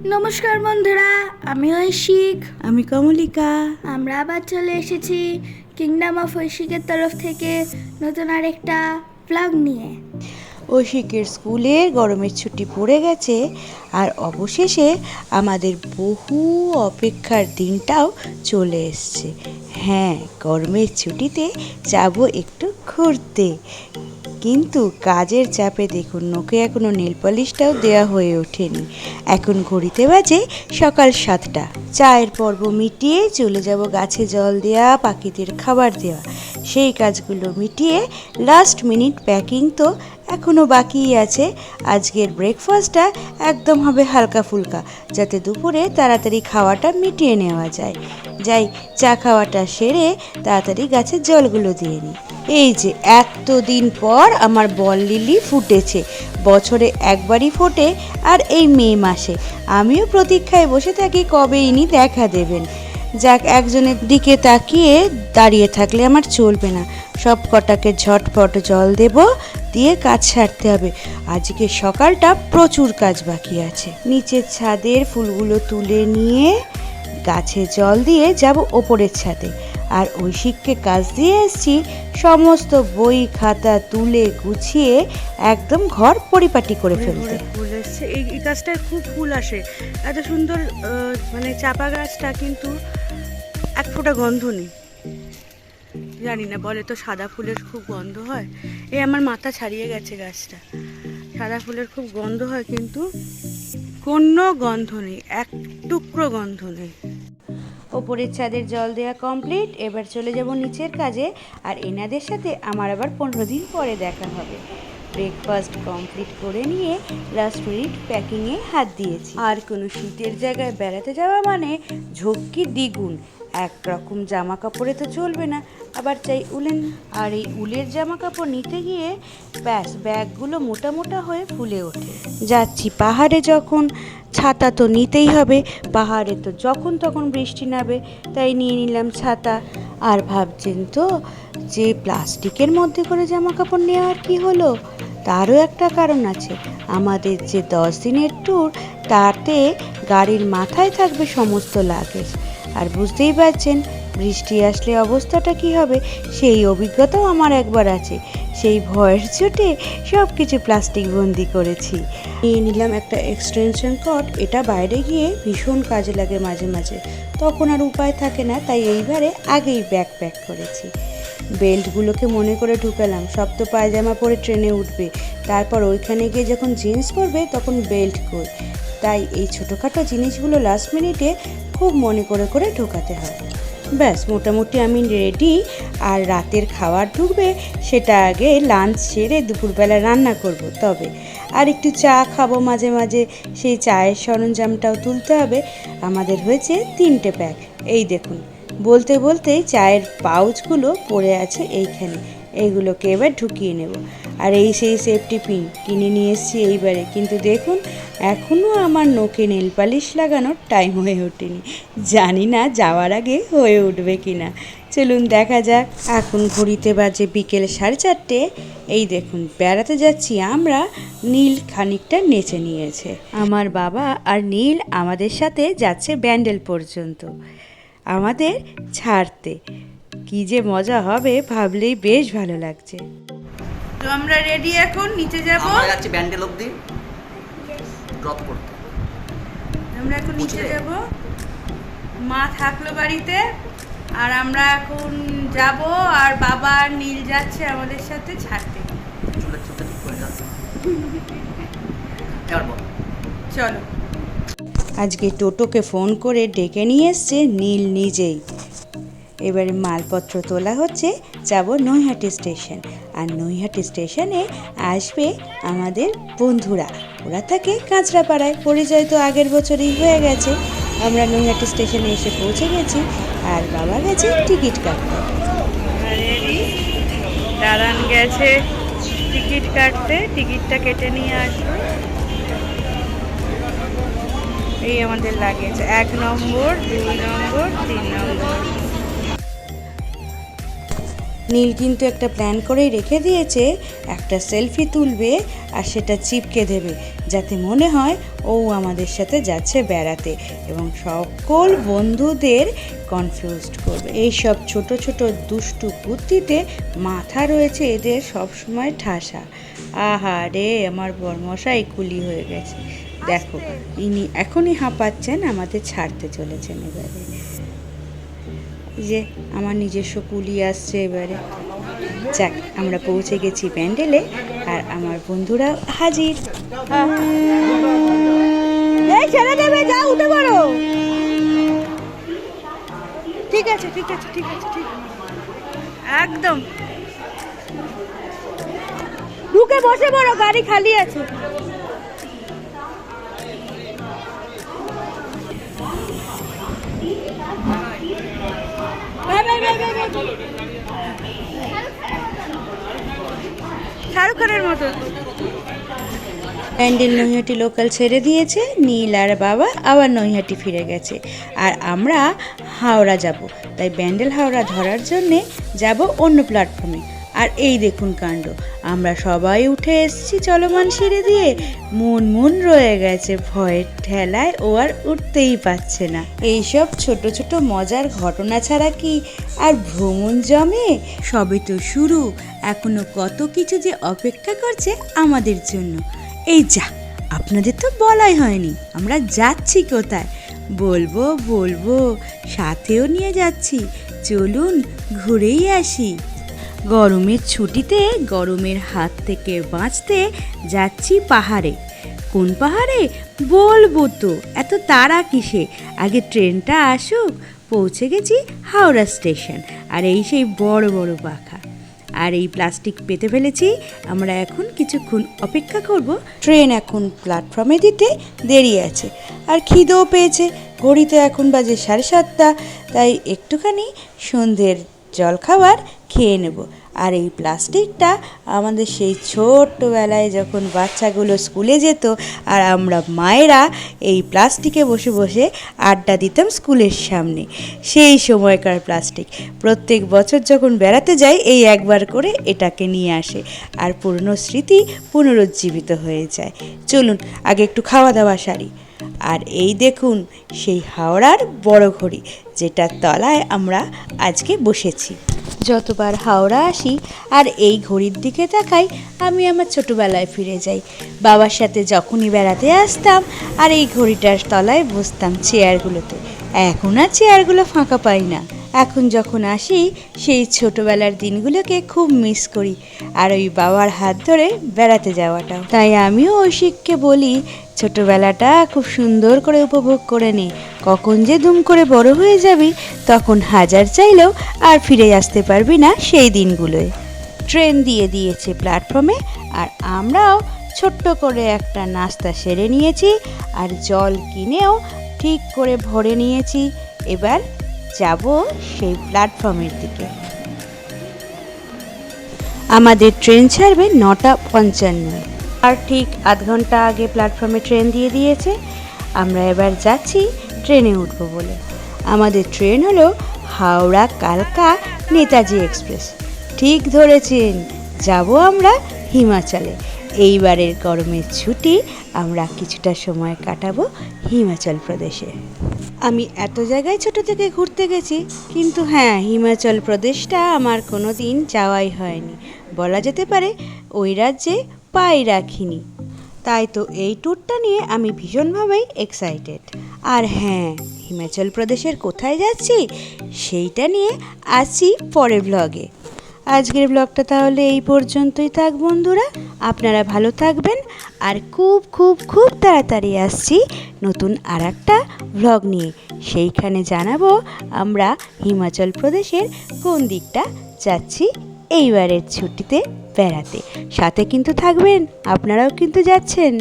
নমস্কার বন্ধুরা, আমি ঐশিক। আমি কমলিকা। আমরা আবার চলে এসেছি কিংডম অফ ঐশিকের তরফ থেকে নতুন আরেকটা ব্লগ নিয়ে। ঐশিকের স্কুলের গরমের ছুটি পড়ে গেছে আর অবশেষে আমাদের বহু অপেক্ষার দিনটাও চলে এসছে। হ্যাঁ, গরমের ছুটিতে যাব একটু ঘুরতে, কিন্তু কাজের চাপে দেখুন নোকে এখনও নেল পলিশটাও দেওয়া হয়ে ওঠেনি। এখন ঘড়িতে বাজে সকাল 7টা। চায়ের পর্ব মিটিয়ে চলে যাব গাছে জল দেওয়া, পাখিদের খাবার দেওয়া। সেই কাজগুলো মিটিয়ে লাস্ট মিনিট প্যাকিং তো এখনও বাকিই আছে। আজকের ব্রেকফাস্টটা একদম হবে হালকা ফুলকা, যাতে দুপুরে তাড়াতাড়ি খাওয়াটা মিটিয়ে নেওয়া যায়। যাই, চা খাওয়াটা সেরে তাড়াতাড়ি গাছের জলগুলো দিয়ে নিই। এই যে এতদিন পর আমার বল লিলি ফুটেছে। বছরে একবারই ফোটে, আর এই মে মাসে। আমিও প্রতীক্ষায় বসে থাকি কবে ইনি দেখা দেবেন। যাক, একজনের দিকে তাকিয়ে দাঁড়িয়ে থাকলে আমার চলবে না। সব কটাকে ঝটপট জল দেব, দিয়ে কাজ সারতে হবে। আজকে সকালটা প্রচুর কাজ বাকি আছে। নিচের ছাদের ফুলগুলো তুলে নিয়ে গাছে জল দিয়ে যাব ওপরের ছাদে। আর ঐশিককে কাজ দিয়ে এসেছি সমস্ত বই খাতা তুলে গুছিয়ে একদম ঘর পরিপাটি করে ফেলতে। ফুল এসছে, এই গাছটায় খুব ফুল আসে, এত সুন্দর মানে চাপা গাছটা, কিন্তু এক ফোঁটা গন্ধ নেই। জানি না, বলে তো সাদা ফুলের খুব গন্ধ হয়। এই আমার মাথা ছাড়িয়ে গেছে গাছটা। সাদা ফুলের খুব গন্ধ হয়, কিন্তু কোনো গন্ধ নেই, এক টুকরো গন্ধ নেই। ওপরের ছাদের জল দেওয়া কমপ্লিট। এবার চলে যাব নিচের কাজে। আর এনাদের সাথে আমার আবার 15 দিন পরে দেখা হবে। ব্রেকফাস্ট কমপ্লিট করে নিয়ে লাস্ট মিনিট প্যাকিংয়ে হাত দিয়েছি। আর কোনো শীতের জায়গায় বেড়াতে যাওয়া মানে ঝক্কি দ্বিগুণ। একরকম জামা কাপড়ে তো চলবে না, আবার চাই উলেন। আর এই উলের জামা কাপড় নিতে গিয়ে ব্যাস ব্যাগগুলো মোটা মোটা হয়ে ফুলে ওঠে। যাচ্ছি পাহাড়ে যখন, ছাতা তো নিতেই হবে। পাহাড়ে তো যখন তখন বৃষ্টি নামবে, তাই নিয়ে নিলাম ছাতা। আর ভাবছেন তো যে প্লাস্টিকের মধ্যে করে জামা কাপড় নেওয়ার কি হলো? তারও একটা কারণ আছে। আমাদের যে 10 দিনের ট্যুর, তাতে গাড়ির মাথায় থাকবে সমস্ত লাগেজ। আর বুঝতেই পারছেন বৃষ্টি আসলে অবস্থাটা কি হবে, সেই অভিজ্ঞতাও আমার একবার আছে। সেই ভয়ের চোটে সব কিছু প্লাস্টিক বন্দি করেছি। নিয়ে নিলাম একটা এক্সটেনশন কর্ড। এটা বাইরে গিয়ে ভীষণ কাজে লাগে মাঝে মাঝে, তখন আর উপায় থাকে না, তাই এইবারে আগেই ব্যাগ প্যাক করেছি। বেল্টগুলোকে মনে করে ঢুকালাম। সব তো পায়জামা পরে ট্রেনে উঠবে, তারপর ওইখানে গিয়ে যখন জিন্স পরবে তখন বেল্ট কই। তাই এই ছোটোখাটো জিনিসগুলো লাস্ট মিনিটে খুব মনে করে করে ঢোকাতে হয়। ব্যাস মোটামুটি আমি রেডি। আর রাতের খাবার ঢুকবে, সেটা আগে লাঞ্চ সেরে দুপুরবেলা রান্না করব তবে। আর একটু চা খাবো মাঝে মাঝে, সেই চায়ের সরঞ্জামটাও তুলতে হবে। আমাদের হয়েছে 3টে প্যাক। এই দেখুন, বলতে বলতেই চায়ের পাউচগুলো পড়ে আছে এইখানে। এইগুলোকে এবার ঢুকিয়ে নেব। আর এই সেই সেফটি পিন কিনে নিয়ে এসেছি এইবারে, কিন্তু দেখুন এখনও আমার নোকে নেল পালিশ লাগানোর টাইম হয়ে ওঠেনি। জানি না যাওয়ার আগে হয়ে উঠবে কি না। চলুন দেখা যাক। এখন ঘড়িতে বাজে বিকেল 4:30। এই দেখুন বেড়াতে যাচ্ছি আমরা। নীল খানিকটা নেচে নিয়েছে। আমার বাবা আর নীল আমাদের সাথে যাচ্ছে ব্যান্ডেল পর্যন্ত আমাদের ছাড়তে। কি যে মজা হবে ভাবলেই বেশ ভালো লাগছে। তো আমরা রেডি, এখন নিচে যাব। আমরা যাচ্ছি ব্যান্ডেল অবধি ড্রপ করতে। আমরা এখন নিচে যাব। মা থাকলো বাড়িতে, আর আমরা এখন যাব। আর বাবা আর নীল যাচ্ছে আমাদের সাথে ছাড়তে। চুলের চুলটা ঠিক করে যাচ্ছে। এবার বল। চলো। আজকে টোটোকে ফোন করে ডেকে নিয়ে এসছে নীল নিজেই। এবারে মালপত্র তোলা হচ্ছে, যাব নৈহাটি স্টেশন। আর নৈহাটি স্টেশনে আসবে আমাদের বন্ধুরা। ওরা থাকে কাঁচরাপাড়ায়, পরিচয় তো আগের বছরই হয়ে গেছে। আমরা নৈহাটি স্টেশনে এসে পৌঁছে গেছি, আর বাবা গেছে টিকিট কাটতে। রেডি, দাদান গেছে টিকিট কাটতে, টিকিটটা কেটে নিয়ে আসবে। এই আমাদের লাগেজ, 1 নম্বর, 2 নম্বর, 3 নম্বর। নীল কিন্তু একটা প্ল্যান করেই রেখে দিয়েছে, একটা সেলফি তুলবে আর সেটা চিপকে দেবে। যাতে মনে হয় ও আমাদের সাথে যাচ্ছে বেড়াতে এবং সকল বন্ধুদের কনফিউজড করবে। এইসব ছোট ছোট দুষ্টু বুদ্ধিতে মাথা রয়েছে এদের সবসময় ঠাসা। আহা রে, আমার বরমশাই কুলি হয়ে গেছে। দেখো, ইনি এখনই হাঁপাচ্ছেন, আমাদের ছাড়তে চলেছেন এবারে। যে আমার নিজস্ব কুলি আসছে এবারে। যাক, আমরা পৌঁছে গেছি প্যান্ডেলে আর আমার বন্ধুরা হাজির। এই ছেড়ে দেবে, যা উঠে পড়ো। ঠিক আছে ঠিক আছে ঠিক আছে ঠিক একদম ঢুকে বসে পড়ো, গাড়ি খালি আছে। শাহরুখ খানের মতো। প্যান্ডেল নৈহাটি লোকাল ছেড়ে দিয়েছে, নীল আর বাবা আবার নৈহাটি ফিরে গেছে আর আমরা হাওড়া যাব। তাই ব্যান্ডেল হাওড়া ধরার জন্যে যাব অন্য প্ল্যাটফর্মে। আর এই দেখুন কাণ্ড, আমরা সবাই উঠে এসেছি চলমান সিঁড়ি দিয়ে। মন রয়ে গেছে ভয়ের ঠেলায়, ও আর উঠতেই পারছে না। এইসব ছোট ছোট মজার ঘটনা ছাড়া কি আর ভ্রমণ জমে? সবে তো শুরু, এখনো কত কিছু যে অপেক্ষা করছে আমাদের জন্য। এই যা, আপনাদের তো বলাই হয়নি আমরা যাচ্ছি কোথায়। বলবো, সাথেও নিয়ে যাচ্ছি, চলুন ঘুরেই আসি। গরমের ছুটিতে গরমের হাত থেকে বাঁচতে যাচ্ছি পাহাড়ে। কোন পাহাড়ে বলবো তো, এত তাড়া কিসে, আগে ট্রেনটা আসুক। পৌঁছে গেছি হাওড়া স্টেশন, আর এই সেই বড় বড় পাখা আর এই প্লাস্টিক পেতে ফেলেছি। আমরা এখন কিছুক্ষণ অপেক্ষা করব, ট্রেন এখন প্ল্যাটফর্মে দিতে দেরি আছে আর খিদেও পেয়েছে। ঘড়িতে এখন বাজে 7:30, তাই একটুখানি সন্ধ্যের জলখাবার খেয়ে নেব। আর এই প্লাস্টিকটা আমাদের সেই ছোট্টবেলায় যখন বাচ্চাগুলো স্কুলে যেত আর আমরা মায়েরা এই প্লাস্টিকে বসে বসে আড্ডা দিতাম স্কুলের সামনে, সেই সময়কার প্লাস্টিক। প্রত্যেক বছর যখন বেড়াতে যাই এই একবার করে এটাকে নিয়ে আসে আর পুরনো স্মৃতি পুনরুজ্জীবিত হয়ে যায়। চলুন আগে একটু খাওয়া দাওয়া সারি। আর এই দেখুন সেই হাওড়ার বড় ঘড়ি, যেটার তলায় আমরা আজকে বসেছি। যতবার হাওড়া আসি আর এই ঘড়ির দিকে তাকাই, আমি আমার ছোটোবেলায় ফিরে যাই। বাবার সাথে যখনই বেড়াতে আসতাম আর এই ঘড়িটার তলায় বসতাম চেয়ারগুলোতে। এখন আর চেয়ারগুলো ফাঁকা পাই না। এখন যখন আসি সেই ছোটোবেলার দিনগুলোকে খুব মিস করি, আর ওই বাবার হাত ধরে বেড়াতে যাওয়াটাও। তাই আমিও ঐশিককে বলি, ছোটোবেলাটা খুব সুন্দর করে উপভোগ করে নে, কখন যে দুম করে বড় হয়ে যাবি তখন হাজার চাইলেও আর ফিরে আসতে পারবি না সেই দিনগুলোয়। ট্রেন দিয়ে দিয়েছে প্ল্যাটফর্মে আর আমরাও ছোট্ট করে একটা নাস্তা সেরে নিয়েছি আর জল কিনেও ঠিক করে ভরে নিয়েছি। এবার যাব সেই প্ল্যাটফর্মের দিকে। আমাদের ট্রেন ছাড়বে 9:55 আর ঠিক আধ ঘন্টা আগে প্ল্যাটফর্মে ট্রেন দিয়ে দিয়েছে। আমরা এবার যাচ্ছি ট্রেনে উঠবো বলে। আমাদের ট্রেন হলো হাওড়া কালকা নেতাজি এক্সপ্রেস। ঠিক ধরেছেন, যাব আমরা হিমাচলে। এইবারের গরমের ছুটি আমরা কিছুটা সময় কাটাবো হিমাচল প্রদেশে। আমি এত জায়গায় ছোট থেকে ঘুরতে গেছি, কিন্তু হ্যাঁ, হিমাচল প্রদেশটা আমার কোনো দিন যাওয়াই হয়নি। বলা যেতে পারে ওই রাজ্যে পাই রাখিনি। তাই তো এই ট্যুরটা নিয়ে আমি ভীষণভাবেই এক্সাইটেড। আর হ্যাঁ, হিমাচল প্রদেশের কোথায় যাচ্ছি সেইটা নিয়ে আসছি পরের ব্লগে। আজকের ব্লগটা তাহলে এই পর্যন্তই থাক বন্ধুরা। আপনারা ভালো থাকবেন আর খুব খুব খুব তাড়াতাড়ি আসছি নতুন আর একটা ব্লগ নিয়ে। সেইখানে জানাবো আমরা হিমাচল প্রদেশের কোন দিকটা যাচ্ছি এইবারের ছুটিতে বেড়াতে। সাথে কিন্তু থাকবেন, আপনারাও কিন্তু যাচ্ছেন।